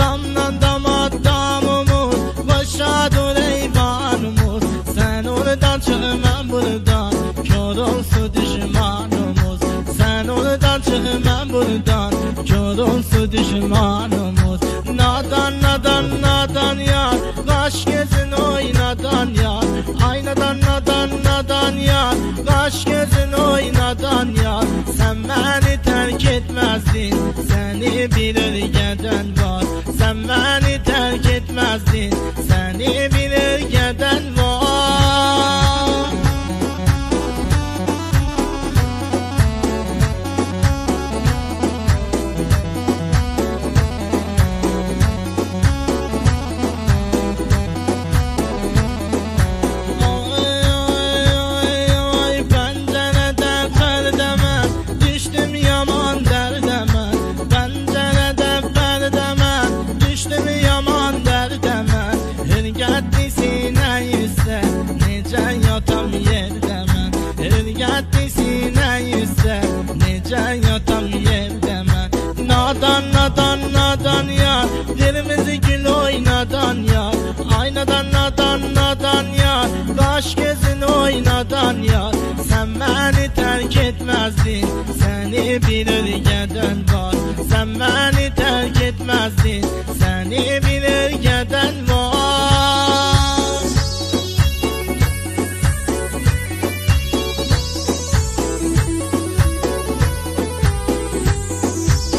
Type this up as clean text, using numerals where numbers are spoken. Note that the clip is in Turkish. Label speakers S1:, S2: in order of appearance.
S1: Damdan dama damımız, başa dur eyvanımız. Sen oradan çık ben buradan, kör olsun düşmanımız. Sen oradan çık ben buradan, kör olsun düşmanımız. Nadan nadan nadan yar, kaş gözün oynadan yar. Aynadan nadan nadan yar, kaş gözün oynadan yar. Sen beni terk etmezdin, seni bir ölgeden var. Sen beni terk etmezdin,